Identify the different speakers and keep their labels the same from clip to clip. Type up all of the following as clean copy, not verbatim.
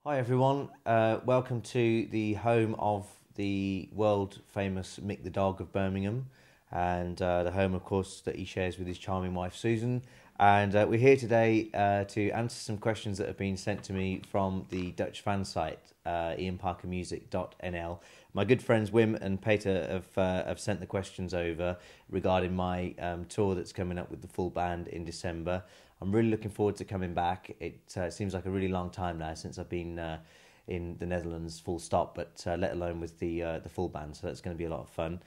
Speaker 1: Hi everyone, welcome to the home of the world famous Mick the Dog of Birmingham, and the home, of course, that he shares with his charming wife Susan. And we're here today to answer some questions that have been sent to me from the Dutch fan site, ianparkermusic.nl. My good friends Wim and Peter have sent the questions over regarding my tour that's coming up with the full band in December. I'm really looking forward to coming back. It seems like a really long time now since I've been in the Netherlands, full stop, but let alone with the full band, so that's going to be a lot of fun.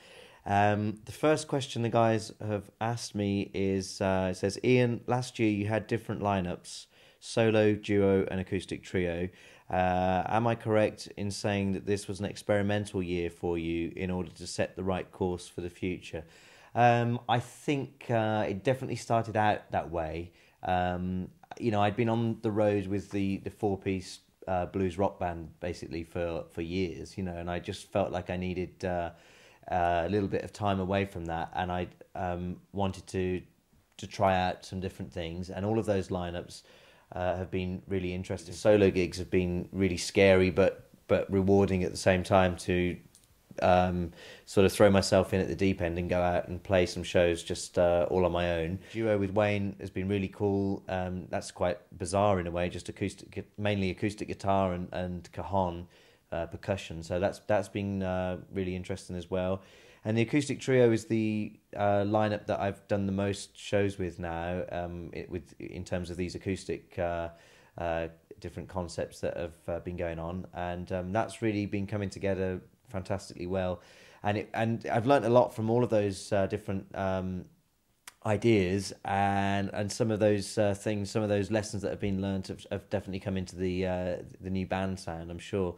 Speaker 1: The first question the guys have asked me is, it says, Ian, last year you had different lineups, solo, duo and acoustic trio. Am I correct in saying that this was an experimental year for you in order to set the right course for the future? I think it definitely started out that way. I'd been on the road with the four-piece blues rock band basically for years, and I just felt like I needed a little bit of time away from that, and I wanted to try out some different things, and all of those lineups have been really interesting. Solo gigs have been really scary but rewarding at the same time to sort of throw myself in at the deep end and go out and play some shows just all on my own. Duo with Wayne has been really cool. That's quite bizarre in a way, just mainly acoustic guitar and cajon percussion. So that's been really interesting as well. And the acoustic trio is the lineup that I've done the most shows with now, in terms of these acoustic different concepts that have been going on, and that's really been coming together fantastically well, and I've learnt a lot from all of those different ideas, and some of those things, some of those lessons that have been learnt have definitely come into the new band sound, I'm sure.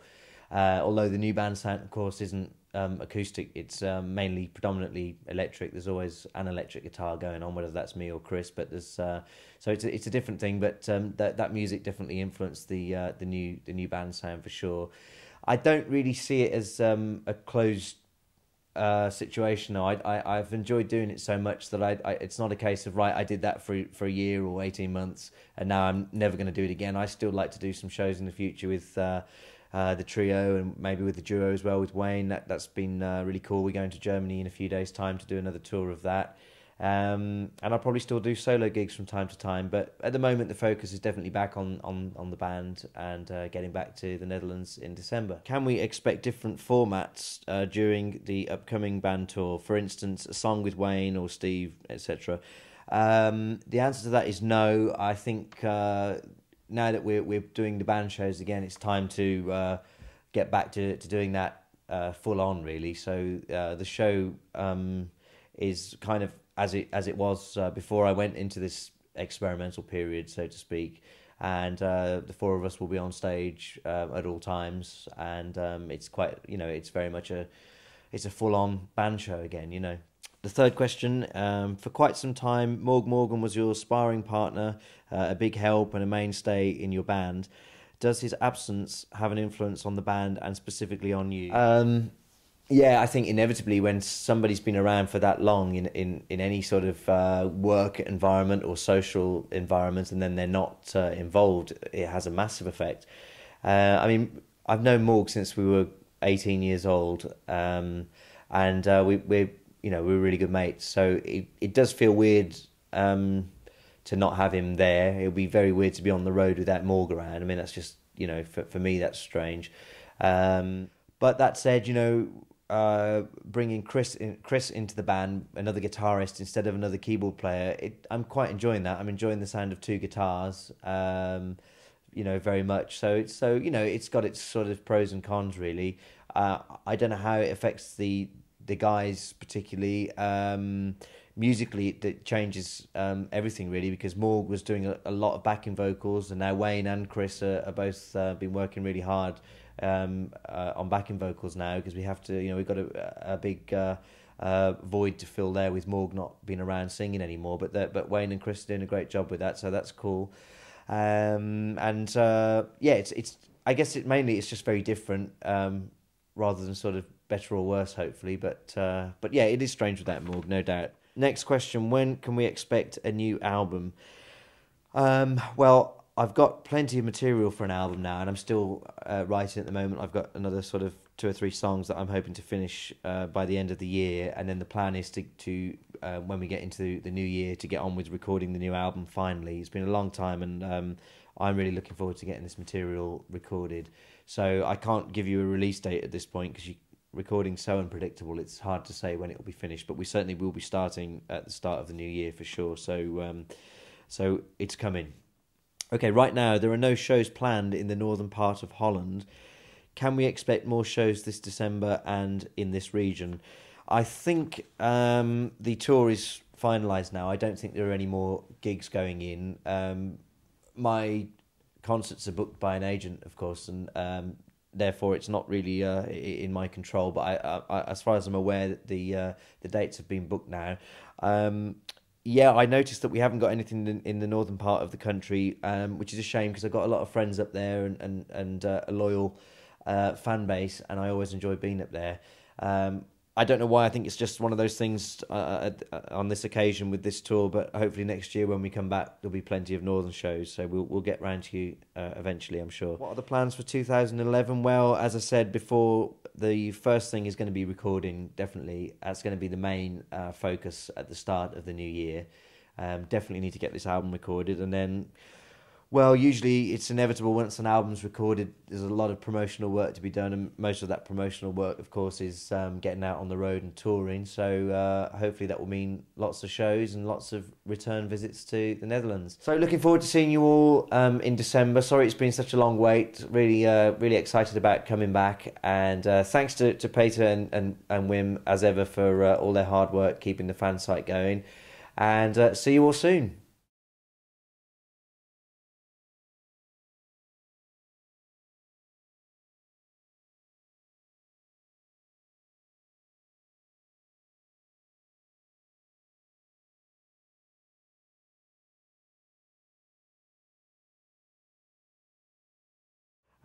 Speaker 1: Although the new band sound, of course, isn't acoustic, it's mainly predominantly electric. There's always an electric guitar going on, whether that's me or Chris. But there's so it's a different thing. But that music definitely influenced the new band sound for sure. I don't really see it as a closed situation. No, I've enjoyed doing it so much that it's not a case of, right, I did that for a year or 18 months and now I'm never going to do it again. I still like to do some shows in the future with the trio and maybe with the duo as well with Wayne. That's been really cool. We're going to Germany in a few days' time to do another tour of that. And I'll probably still do solo gigs from time to time, but at the moment the focus is definitely back on the band and getting back to the Netherlands in December. Can we expect different formats during the upcoming band tour? For instance, a song with Wayne or Steve, etc. The answer to that is no. I think now that we're doing the band shows again, it's time to get back to doing that full on, really. So the show is kind of as it was before I went into this experimental period, so to speak. And the four of us will be on stage at all times, and it's quite, it's very much it's a full on band show again. The third question, for quite some time, Morgan was your sparring partner, a big help and a mainstay in your band. Does his absence have an influence on the band and specifically on you? Yeah, I think inevitably when somebody's been around for that long in any sort of work environment or social environment, and then they're not involved, it has a massive effect. I mean, I've known Morg since we were 18 years old, and we're really good mates. So it does feel weird to not have him there. It'll be very weird to be on the road without Morg around. I mean, that's just, for me, that's strange. But that said, bringing Chris into the band, another guitarist instead of another keyboard player, I'm quite enjoying that. I'm enjoying the sound of two guitars, very much. So it's got its sort of pros and cons, really. I don't know how it affects the guys particularly. Musically, it changes everything, really, because Morg was doing a lot of backing vocals, and now Wayne and Chris are both been working really hard on backing vocals now, because we have to, we've got a big void to fill there with Morg not being around singing anymore. But Wayne and Chris are doing a great job with that, so that's cool. It's I guess it's just very different, rather than sort of better or worse, hopefully. But yeah, it is strange without Morg, no doubt. Next question: when can we expect a new album? Well, I've got plenty of material for an album now, and I'm still writing at the moment. I've got another sort of two or three songs that I'm hoping to finish by the end of the year, and then the plan is to when we get into the new year to get on with recording the new album. Finally, it's been a long time, and I'm really looking forward to getting this material recorded. So I can't give you a release date at this point because recording's so unpredictable. It's hard to say when it will be finished, but we certainly will be starting at the start of the new year for sure. So it's coming. Okay, right now there are no shows planned in the northern part of Holland. Can we expect more shows this December and in this region? I think the tour is finalised now. I don't think there are any more gigs going in. My concerts are booked by an agent, of course, and therefore it's not really in my control. But as far as I'm aware, the dates have been booked now. Yeah, I noticed that we haven't got anything in the northern part of the country, which is a shame because I've got a lot of friends up there and a loyal fan base, and I always enjoy being up there. I don't know why. I think it's just one of those things on this occasion with this tour, but hopefully next year when we come back, there'll be plenty of northern shows, so we'll get round to you eventually, I'm sure. What are the plans for 2011? Well, as I said before, the first thing is going to be recording, definitely. That's going to be the main focus at the start of the new year. Definitely need to get this album recorded, and then... Well, usually it's inevitable once an album's recorded, there's a lot of promotional work to be done, and most of that promotional work, of course, is getting out on the road and touring. So hopefully that will mean lots of shows and lots of return visits to the Netherlands. So looking forward to seeing you all in December. Sorry it's been such a long wait. Really excited about coming back. And thanks to Peter and Wim, as ever, for all their hard work keeping the fan site going. And see you all soon.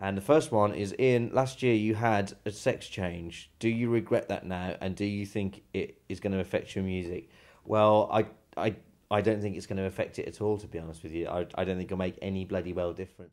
Speaker 1: And the first one is, Ian, last year you had a sex change. Do you regret that now? And do you think it is going to affect your music? Well, I don't think it's going to affect it at all, to be honest with you. I don't think it'll make any bloody well difference.